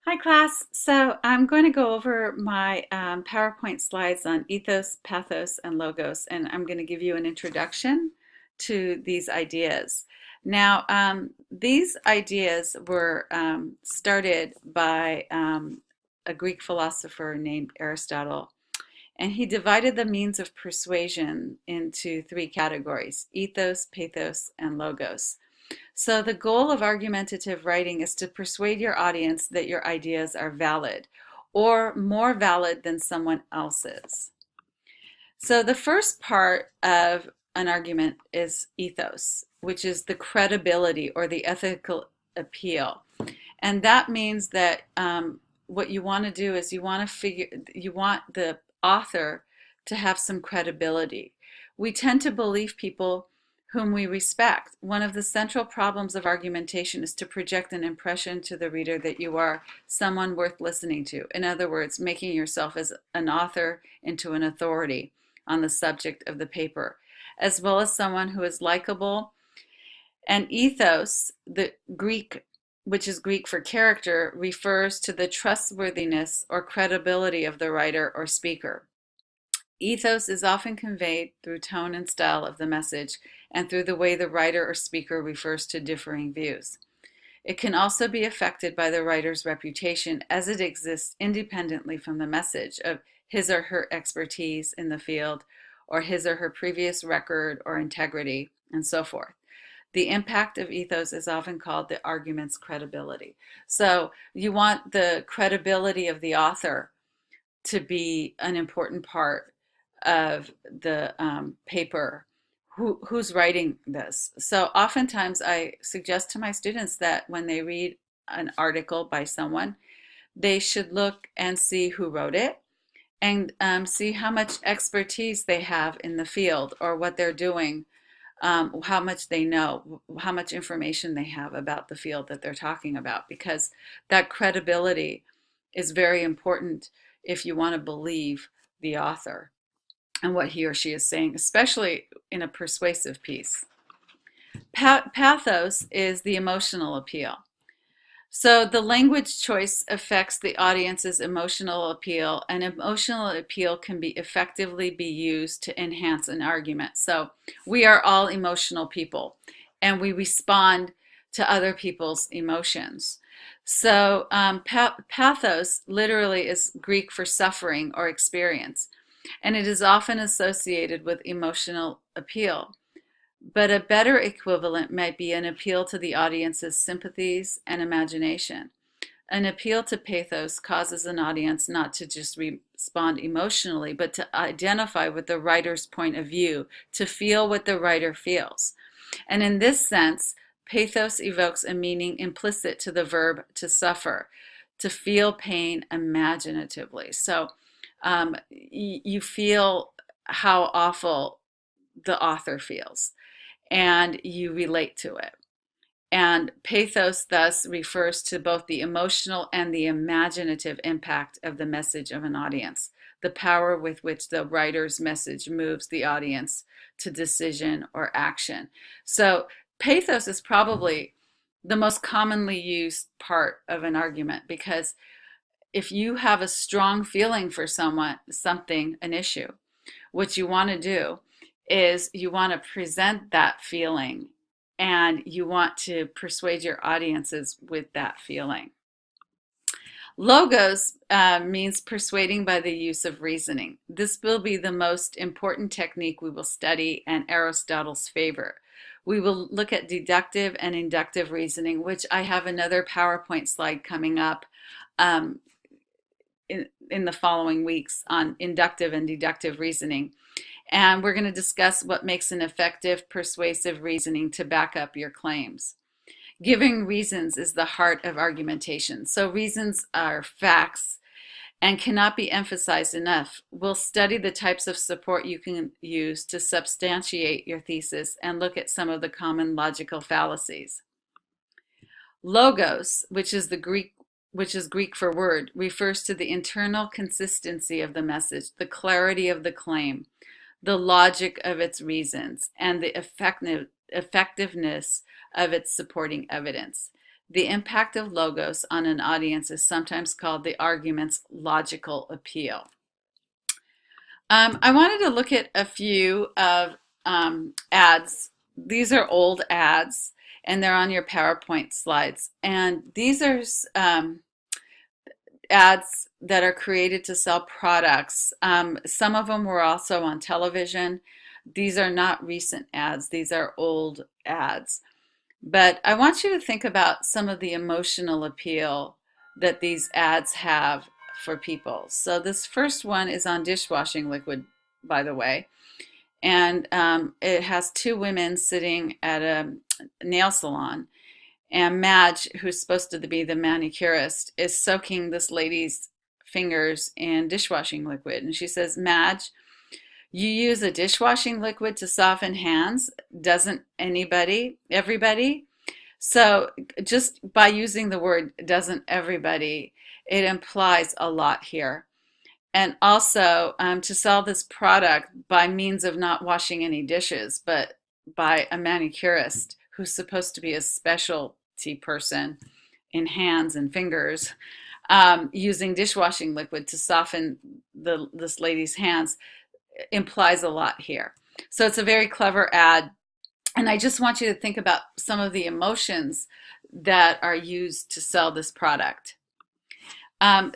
Hi class. So I'm going to go over my PowerPoint slides on ethos, pathos, and logos, and I'm going to give you an introduction to these ideas. Now, these ideas were started by a Greek philosopher named Aristotle, and he divided the means of persuasion into three categories: ethos, pathos, and logos. So the goal of argumentative writing is to persuade your audience that your ideas are valid or more valid than someone else's. So the first part of an argument is ethos, which is the credibility or the ethical appeal. And that means that what you want to do is you want the author to have some credibility. We tend to believe people whom we respect. One of the central problems of argumentation is to project an impression to the reader that you are someone worth listening to. In other words, making yourself as an author into an authority on the subject of the paper, as well as someone who is likable. And ethos, the Greek, which is Greek for character, refers to the trustworthiness or credibility of the writer or speaker. Ethos is often conveyed through tone and style of the message and through the way the writer or speaker refers to differing views. It can also be affected by the writer's reputation as it exists independently from the message of his or her expertise in the field or his or her previous record or integrity, and so forth. The impact of ethos is often called the argument's credibility. So you want the credibility of the author to be an important part of the paper. Who's writing this? So oftentimes I suggest to my students that when they read an article by someone, they should look and see who wrote it and see how much expertise they have in the field or what they're doing, how much they know, how much information they have about the field that they're talking about, because that credibility is very important if you want to believe the author and what he or she is saying, especially in a persuasive piece. Pathos is the emotional appeal. So the language choice affects the audience's emotional appeal, and emotional appeal can be effectively be used to enhance an argument. So we are all emotional people, and we respond to other people's emotions. So pathos literally is Greek for suffering or experience, and it is often associated with emotional appeal. But a better equivalent might be an appeal to the audience's sympathies and imagination. An appeal to pathos causes an audience not to just respond emotionally, but to identify with the writer's point of view, to feel what the writer feels. And in this sense, pathos evokes a meaning implicit to the verb to suffer, to feel pain imaginatively. So you feel how awful the author feels, and you relate to it. And pathos thus refers to both the emotional and the imaginative impact of the message of an audience, the power with which the writer's message moves the audience to decision or action. So pathos is probably the most commonly used part of an argument, because if you have a strong feeling for something, an issue, what you want to do is you want to present that feeling and you want to persuade your audiences with that feeling. Logos means persuading by the use of reasoning. This will be the most important technique we will study and Aristotle's favor. We will look at deductive and inductive reasoning, which I have another PowerPoint slide coming up in the following weeks on inductive and deductive reasoning. And we're going to discuss what makes an effective persuasive reasoning to back up your claims. Giving reasons is the heart of argumentation. So reasons are facts and cannot be emphasized enough. We'll study the types of support you can use to substantiate your thesis and look at some of the common logical fallacies. Logos, which is Greek for word, refers to the internal consistency of the message, the clarity of the claim, the logic of its reasons, and the effectiveness of its supporting evidence. The impact of logos on an audience is sometimes called the argument's logical appeal. I wanted to look at a few of ads. These are old ads, and they're on your PowerPoint slides. And these are ads that are created to sell products. Some of them were also on television. These are not recent ads, these are old ads. But I want you to think about some of the emotional appeal that these ads have for people. So this first one is on dishwashing liquid, by the way. And it has two women sitting at a nail salon. And Madge, who's supposed to be the manicurist, is soaking this lady's fingers in dishwashing liquid. And she says, Madge, you use a dishwashing liquid to soften hands, doesn't everybody? So just by using the word doesn't everybody, it implies a lot here. And also to sell this product by means of not washing any dishes, but by a manicurist who's supposed to be a specialty person in hands and fingers, using dishwashing liquid to soften this lady's hands implies a lot here. So it's a very clever ad. And I just want you to think about some of the emotions that are used to sell this product.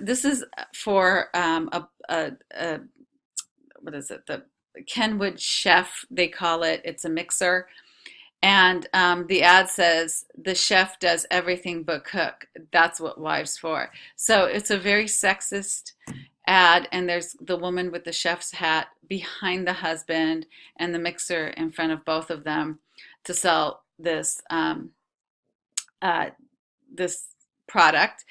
This is for what is it? The Kenwood Chef, they call it. It's a mixer. And the ad says, the chef does everything but cook. That's what wives for. So it's a very sexist ad, and there's the woman with the chef's hat behind the husband and the mixer in front of both of them to sell this this product.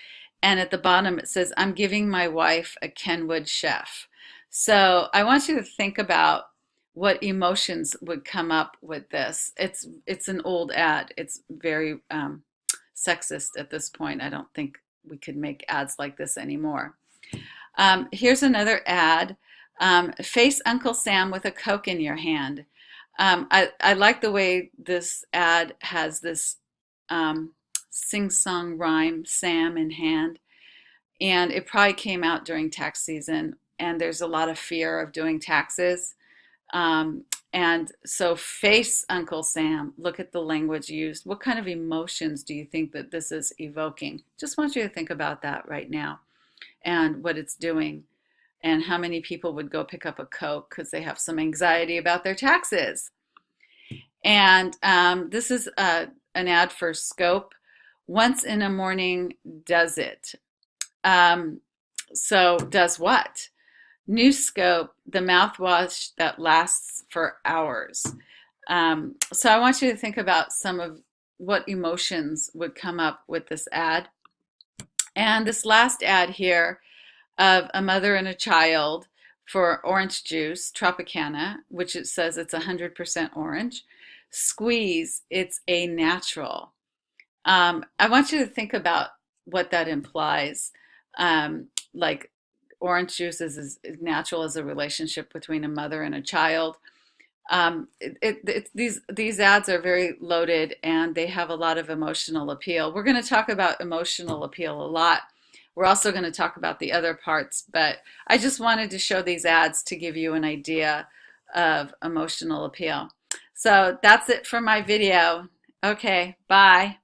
And at the bottom it says, I'm giving my wife a Kenwood Chef. So I want you to think about what emotions would come up with this. It's an old ad. It's very sexist at this point. I don't think we could make ads like this anymore. Here's another ad. Face Uncle Sam with a Coke in your hand. I like the way this ad has this sing-song rhyme, Sam in hand. And it probably came out during tax season, and there's a lot of fear of doing taxes. And so face Uncle Sam, look at the language used. What kind of emotions do you think that this is evoking? Just want you to think about that right now and what it's doing and how many people would go pick up a Coke because they have some anxiety about their taxes. And this is an ad for Scope. Once in a morning does it. So does what? New Scope, the mouthwash that lasts for hours. So I want you to think about some of what emotions would come up with this ad. And this last ad here of a mother and a child for orange juice, Tropicana, which it says it's 100% orange. Squeeze, it's a natural. I want you to think about what that implies. Like orange juice is as natural as a relationship between a mother and a child. These ads are very loaded and they have a lot of emotional appeal. We're going to talk about emotional appeal a lot. We're also going to talk about the other parts, but I just wanted to show these ads to give you an idea of emotional appeal. So that's it for my video. Okay, bye.